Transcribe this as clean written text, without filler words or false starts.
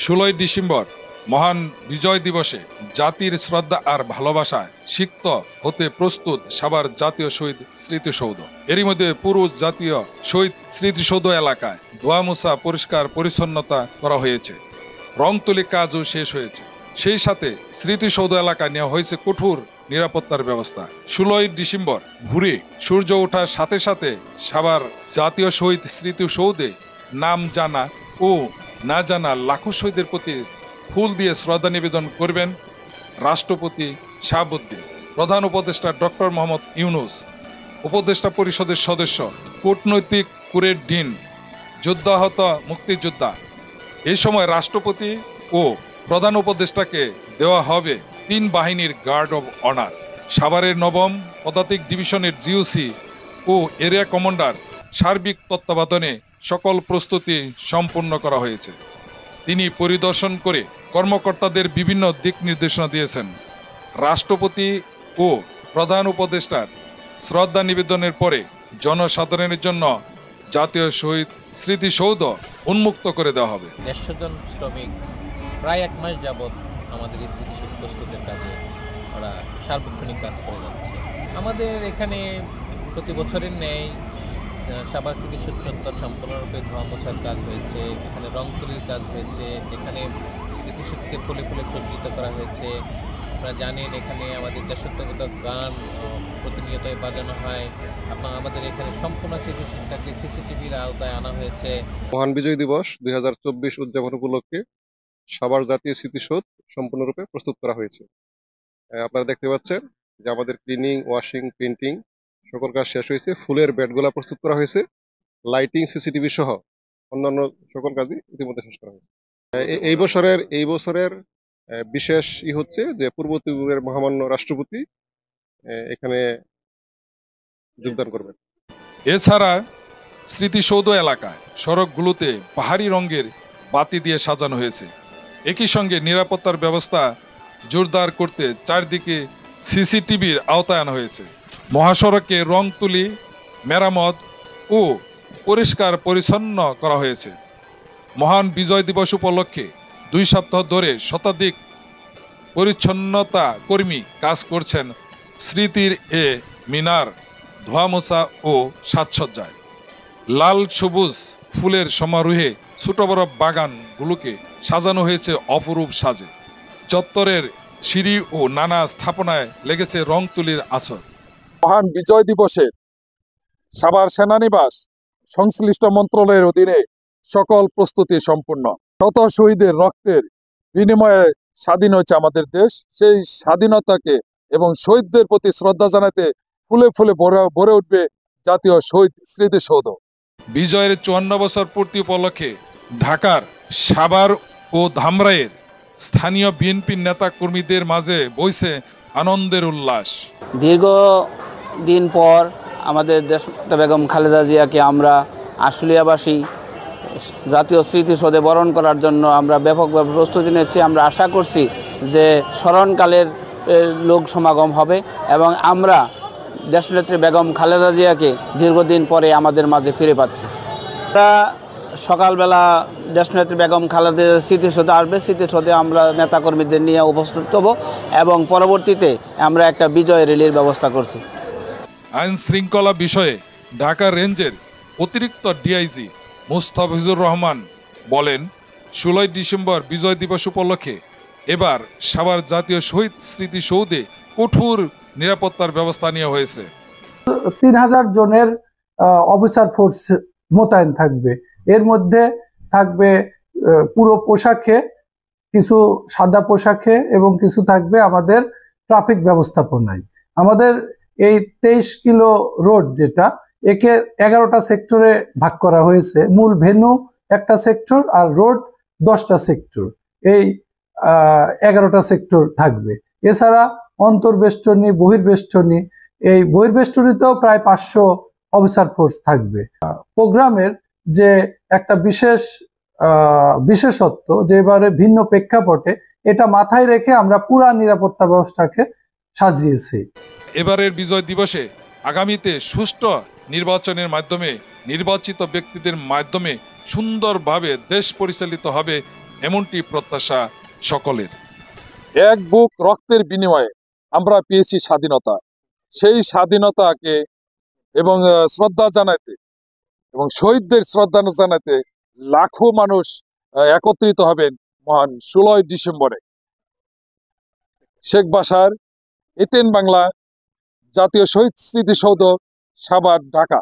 16ই December মহান বিজয় দিবসে জাতির শ্রদ্ধা আর ভালোবাসায় সিক্ত হতে প্রস্তুত সাভার জাতীয় শহীদ স্মৃতিসৌধ। এরই মধ্যে পুরো জাতীয় শহীদ স্মৃতিসৌধ এলাকায় ধোয়া মোছা পরিষ্কার পরিচ্ছন্নতা করা হয়েছে, রং তুলি কাজও শেষ হয়েছে। সেই সাথে স্মৃতিসৌধ এলাকায় নেওয়া হয়েছে কঠোর নিরাপত্তার ব্যবস্থা। 16ই ডিসেম্বর ভোরে সূর্য ওঠার সাথে সাথে সাভার জাতীয় শহীদ স্মৃতিসৌধে নাম জানা ও না জানা লাখো শহীদের প্রতি ফুল দিয়ে শ্রদ্ধা নিবেদন করবেন রাষ্ট্রপতি শাহাবুদ্দিন, প্রধান উপদেষ্টা ডক্টর মোহাম্মদ ইউনূস, উপদেষ্টা পরিষদের সদস্য, কূটনৈতিক কুরের ডিন, যুদ্ধাহত মুক্তিযোদ্ধা। এই সময় রাষ্ট্রপতি ও প্রধান উপদেষ্টাকে দেওয়া হবে 3 বাহিনীর গার্ড অব অনার। সাভারের 9ম পদাতিক ডিভিশনের জিওসি ও এরিয়া কমান্ডার সার্বিক তত্ত্বাবধানে সকল প্রস্তুতি সম্পূর্ণ করা হয়েছে। তিনি পরিদর্শন করে কর্মকর্তাদের বিভিন্ন দিক নির্দেশনা দিয়েছেন। রাষ্ট্রপতি ও প্রধান উপদেষ্টার শ্রদ্ধা নিবেদনের পরে জনসাধারণের জন্য জাতীয় শহীদ স্মৃতিসৌধ উন্মুক্ত করে দেওয়া হবে। 150 জন শ্রমিক প্রায় 1 মাস যাবৎ আমাদের এই স্মৃতিসৌধ প্রস্তুতের কাজে ওরা সার্বক্ষণিক কাজ করে যাচ্ছে। আমাদের এখানে প্রতি বছরের ন্যায় সাভার স্মৃতিসৌধ চত্বর সম্পূর্ণরূপে ধোয়া মোছার কাজ হয়েছে, এখানে রং তুলির কাজ হয়েছে, যেখানে স্মৃতিসৌধকে ফুলে ফুলে সজ্জিত করা হয়েছে। আপনারা জানেন এখানে আমাদের দেশাত্মবোধক গান প্রতিনিয়তই বাজানো হয় এবং আমাদের এখানে সম্পূর্ণ স্মৃতিসৌধটাকে সিসিটিভির আওতায় আনা হয়েছে। মহান বিজয় দিবস 2024 উদযাপন উপলক্ষে সাভার জাতীয় স্মৃতিসৌধ সম্পূর্ণরূপে প্রস্তুত করা হয়েছে। আপনারা দেখতে পাচ্ছেন যে আমাদের ক্লিনিং, ওয়াশিং, পেইন্টিং সকল কাজ শেষ হয়েছে। ফুলের বেডগুলা প্রস্তুত করা হয়েছে, লাইটিং, সিসিটিভি সহ অন্যান্য সকল কাজই ইতিমধ্যে শেষ করা হয়েছে। এই বছরের বিশেষ হচ্ছে যে পূর্ব ত্রিপুরার মহামান্য রাষ্ট্রপতি এখানে যোগদান করবেন। এছাড়া স্মৃতিসৌধ এলাকায় সড়কগুলোতে পাহাড়ি রঙের বাতি দিয়ে সাজানো হয়েছে। একই সঙ্গে নিরাপত্তার ব্যবস্থা জোরদার করতে চারদিকে সিসিটিভির আওতায় আনা হয়েছে। মহাসড়কে রং তুলি, মেরামত ও পরিষ্কার পরিচ্ছন্ন করা হয়েছে। মহান বিজয় দিবস উপলক্ষে 2 সপ্তাহ ধরে শতাধিক পরিচ্ছন্নতা কর্মী কাজ করছেন স্মৃতির এ মিনার ধোয়া মোছা ও সাজসজ্জায়। লাল সবুজ ফুলের সমারোহে ছোট বড় বাগানগুলোকে সাজানো হয়েছে অপরূপ সাজে। চত্বরের সিঁড়ি ও নানা স্থাপনায় লেগেছে রং তুলির আছর। মহান বিজয় দিবসে সাভার সেনানিবাস সংশ্লিষ্ট মন্ত্রণালয়ের অধীনে সকল প্রস্তুতি সম্পূর্ণ। শত শহীদের রক্তের বিনিময়ে স্বাধীন হয়েছে আমাদের দেশ। সেই স্বাধীনতাকে এবং শহীদদের প্রতি শ্রদ্ধা জানাতে ফুলে ফুলে ভরে উঠবে জাতীয় শহীদ স্মৃতিসৌধ। বিজয়ের 54 বছর পূর্তি উপলক্ষে ঢাকার সাভার ও ধামরাইয়ের স্থানীয় বিএনপির নেতা কর্মীদের মাঝে বইছে আনন্দের উল্লাস। দীর্ঘদিন পর আমাদের দেশনেত্রী বেগম খালেদা জিয়াকে আমরা আশুলিয়াবাসী জাতীয় স্মৃতিসৌধে বরণ করার জন্য আমরা ব্যাপকভাবে প্রস্তুতি নিচ্ছি। আমরা আশা করছি যে স্মরণকালের লোক সমাগম হবে এবং আমরা দেশনেত্রী বেগম খালেদা জিয়াকে দীর্ঘদিন পরে আমাদের মাঝে ফিরে পাচ্ছি। আমরা সকালবেলা দেশনেত্রী বেগম খালেদা স্মৃতিসৌধে আসবে, স্মৃতিসৌধে আমরা নেতাকর্মীদের নিয়ে উপস্থিত হব এবং পরবর্তীতে আমরা একটা বিজয় র্যালির ব্যবস্থা করছি। আইন শৃঙ্খলা বিষয়ে ঢাকা রেঞ্জের অতিরিক্ত ডিআইজি মুস্তাফিজুর রহমান বলেন, 16ই ডিসেম্বর বিজয় দিবস উপলক্ষে এবার সাভার জাতীয় শহীদ স্মৃতিসৌধে কঠোর নিরাপত্তার ব্যবস্থা নেওয়া হয়েছে। 3000 জনের অফিসার ফোর্স মোতায়েন থাকবে। এর মধ্যে থাকবে পুরো পোশাকে, কিছু সাদা পোশাকে এবং কিছু থাকবে আমাদের ট্রাফিক ব্যবস্থাপনায়। আমাদের এই 23 কিলো রোড যেটা, একে 11টা সেক্টরে ভাগ করা হয়েছে। মূল ভেন্যু একটা সেক্টর আর রোড 10টা সেক্টর, এই 11টা সেক্টর থাকবে। এছাড়া অন্তর্বেষ্টনী, বহির্বেষ্টনী, এই বহির্বেষ্টনীতেও প্রায় 500 অফিসার ফোর্স থাকবে। প্রোগ্রামের যে একটা বিশেষত্ব, যে এবারে ভিন্ন প্রেক্ষাপটে, এটা মাথায় রেখে আমরা পুরা নিরাপত্তা ব্যবস্থাকে সাজিয়েছি। এবারের বিজয় দিবসে আগামীতে সুষ্ঠু নির্বাচনের মাধ্যমে নির্বাচিত ব্যক্তিদের মাধ্যমে সুন্দরভাবে দেশ পরিচালিত হবে এমনটি প্রত্যাশা সকলের। এক বুক রক্তের বিনিময়ে আমরা পেয়েছি স্বাধীনতা। সেই স্বাধীনতাকে এবং শ্রদ্ধা জানাতে এবং শহীদদের শ্রদ্ধা জানাতে লাখো মানুষ একত্রিত হবেন মহান 16ই ডিসেম্বরে। শেখ বাসার, এটেন বাংলা, জাতীয় শহীদ স্মৃতিসৌধ, সাভার, ঢাকা।